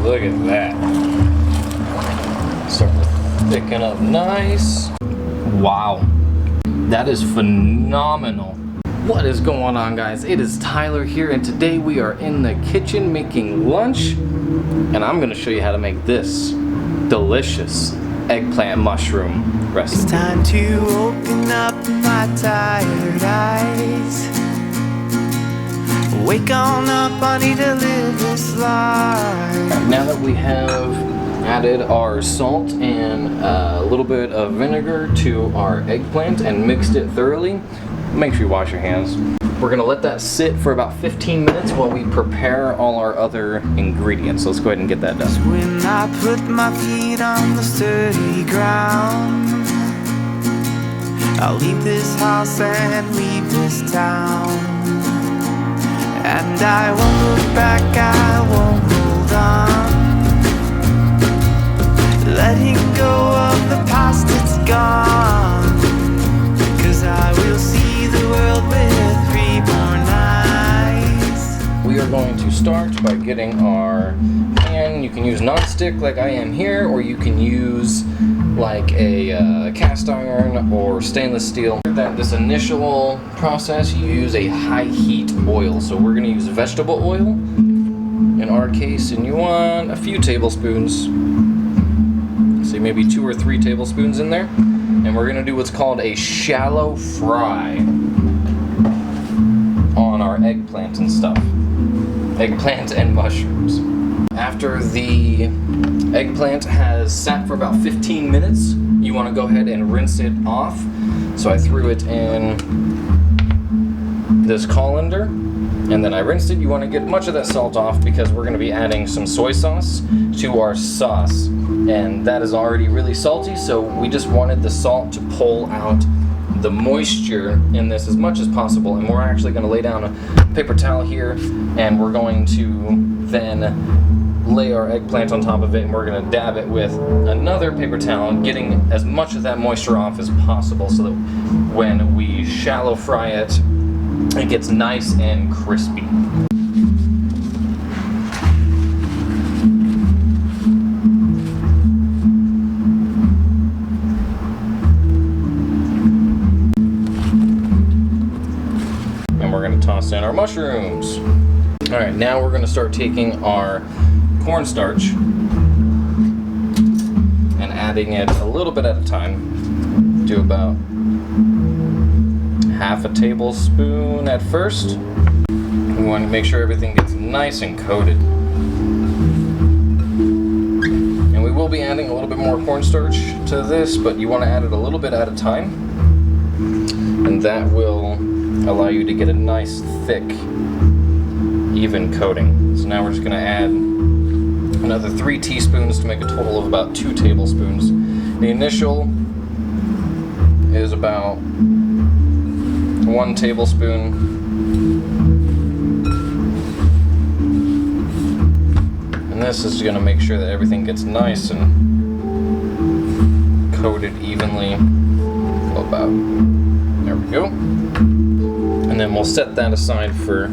Look at that. Starting to thicken up nice. Wow. That is phenomenal. What is going on, guys? It is Tyler here, and today we are in the kitchen making lunch, and I'm going to show you how to make this delicious eggplant mushroom recipe. It's time to open up my tired eyes. Wake on up, I need to live this life. Now that we have added our salt and a little bit of vinegar to our eggplant and mixed it thoroughly, make sure you wash your hands. We're gonna let that sit for about 15 minutes while we prepare all our other ingredients. Let's go ahead and get that done. When I put my feet on the sturdy ground, I'll leave this house and leave this town. And I won't look back, I won't hold on. Letting go of the past, it's gone. 'Cause I will see the world with 3 more nights. We are going to start by getting our pan. You can use non-stick like I am here, or you can use like a cast iron or stainless steel. This initial process, you use a high heat oil. So we're going to use vegetable oil in our case, and you want a few tablespoons. Say maybe 2 or 3 tablespoons in there. And we're going to do what's called a shallow fry on our eggplant and stuff. Eggplant and mushrooms. After the eggplant has sat for about 15 minutes, you want to go ahead and rinse it off. So I threw it in this colander, and then I rinsed it. You want to get much of that salt off because we're going to be adding some soy sauce to our sauce. And that is already really salty, so we just wanted the salt to pull out the moisture in this as much as possible. And we're actually going to lay down a paper towel here, and we're going to then lay our eggplant on top of it, and we're going to dab it with another paper towel, getting as much of that moisture off as possible so that when we shallow fry it, it gets nice and crispy. Toss in our mushrooms. All right, now we're going to start taking our cornstarch and adding it a little bit at a time. Do about half a tablespoon at first. We want to make sure everything gets nice and coated. And we will be adding a little bit more cornstarch to this, but you want to add it a little bit at a time. And that will allow you to get a nice, thick, even coating. So now we're just going to add another 3 teaspoons to make a total of about 2 tablespoons. The initial is about 1 tablespoon. And this is going to make sure that everything gets nice and coated evenly. About, there we go. And then we'll set that aside for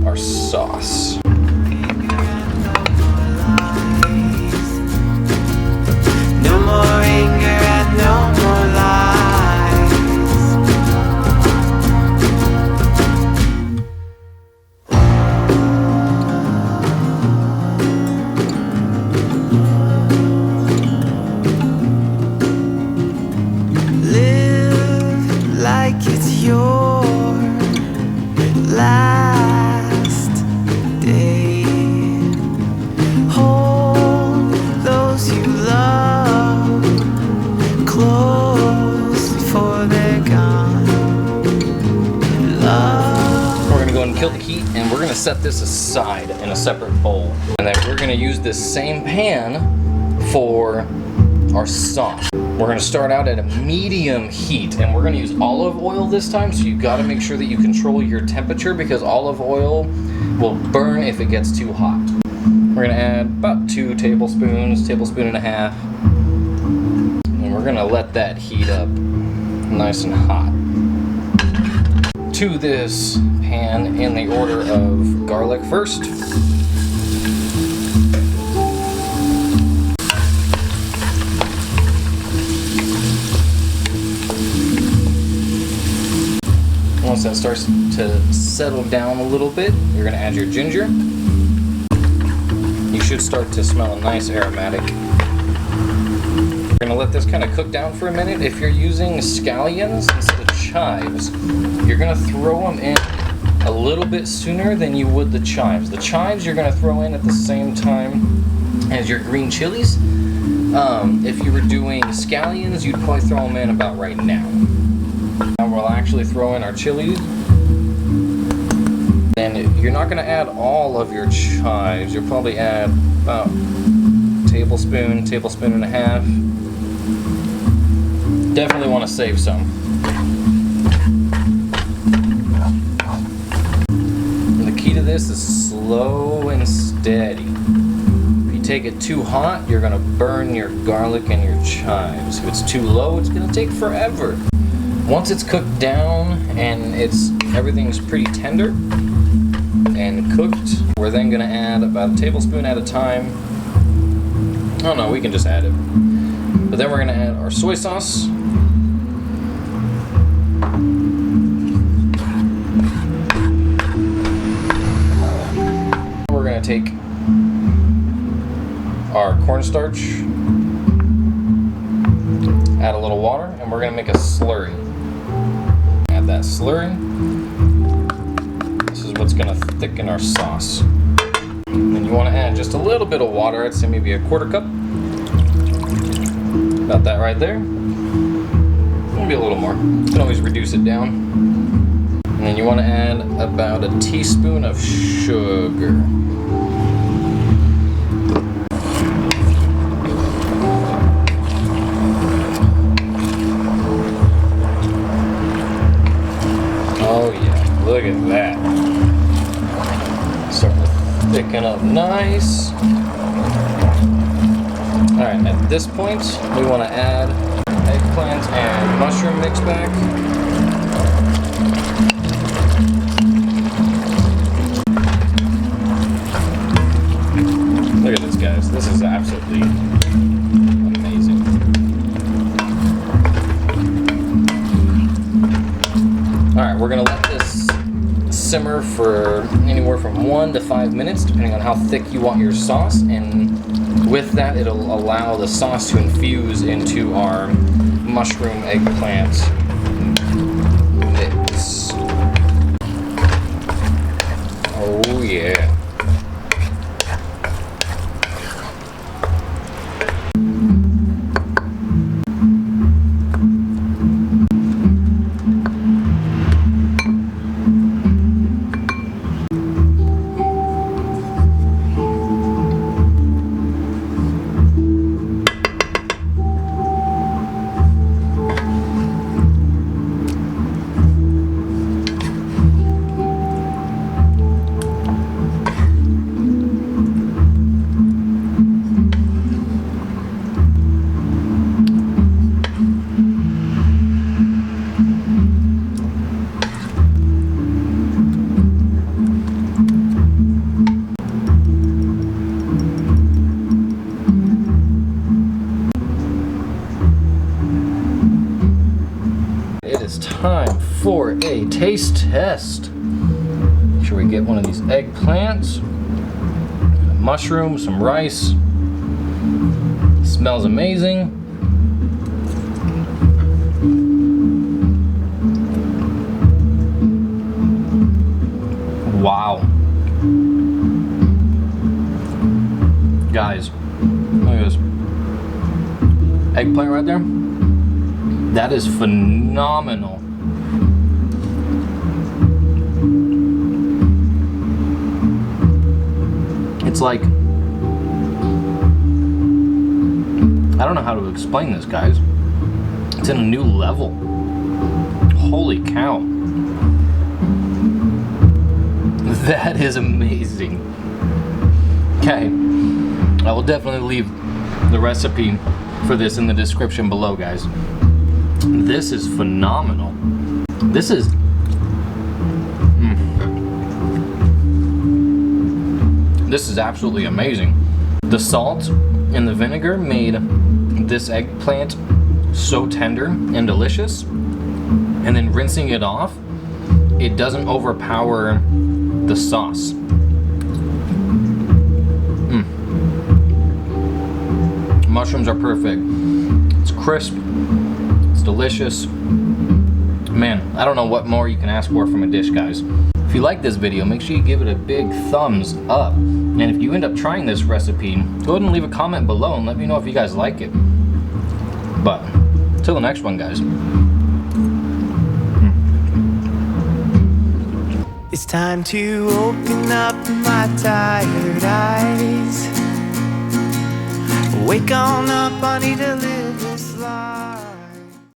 our sauce. No more anger and no more Live like it's your last day. Hold those you love close before they're gone. Love. We're gonna go ahead and kill the heat, and we're gonna set this aside in a separate bowl. And then we're gonna use this same pan for our sauce. We're going to start out at a medium heat, and we're going to use olive oil this time, so you got to make sure that you control your temperature because olive oil will burn if it gets too hot. We're going to add about 2 tablespoons, tablespoon and a half, and we're going to let that heat up nice and hot. To this pan in the order of garlic first. starts to settle down a little bit, you're gonna add your ginger. You should start to smell a nice aromatic. We're gonna let this kind of cook down for a minute. If you're using scallions instead of chives, you're gonna throw them in a little bit sooner than you would the chives. The chives you're gonna throw in at the same time as your green chilies. If you were doing scallions, you'd probably throw them in about right now. Now we'll actually throw in our chilies. And you're not gonna add all of your chives. You'll probably add about tablespoon and a half. Definitely want to save some. And the key to this is slow and steady. If you take it too hot, you're gonna burn your garlic and your chives. If it's too low, it's gonna take forever. Once it's cooked down and everything's pretty tender and cooked, we're then gonna add about a tablespoon at a time. Oh no, we can just add it. But then we're gonna add our soy sauce. We're gonna take our cornstarch, add a little water, and we're gonna make a slurry. Add that slurry. This is what's gonna thicken our sauce. And you want to add just a little bit of water. I'd say maybe a quarter cup. About that right there. Maybe a little more. You can always reduce it down. And then you want to add about a teaspoon of sugar. Oh yeah, look at that. Starting to thicken up nice. Alright, at this point, we want to add eggplant and mushroom mix back. Look at this, guys. This is absolutely amazing. Alright, we're going to let this simmer for anywhere from 1 to 5 minutes, depending on how thick you want your sauce, and with that it'll allow the sauce to infuse into our mushroom eggplant mix. Oh yeah. Time for a taste test. Make sure we get one of these eggplants, a mushroom, some rice. Smells amazing. Wow. Guys, look at this. Eggplant right there. That is phenomenal. It's like, I don't know how to explain this, guys. It's in a new level. Holy cow. That is amazing. Okay, I will definitely leave the recipe for this in the description below, guys. This is phenomenal. This is This is absolutely amazing. The salt and the vinegar made this eggplant so tender and delicious, and then rinsing it off, it doesn't overpower the sauce. Mushrooms are perfect. It's crisp, it's delicious. Man, I don't know what more you can ask for from a dish, guys. If you like this video, make sure you give it a big thumbs up. And if you end up trying this recipe, go ahead and leave a comment below and let me know if you guys like it. But, till the next one, guys. It's time to open up my tired eyes. Wake on up, I need a little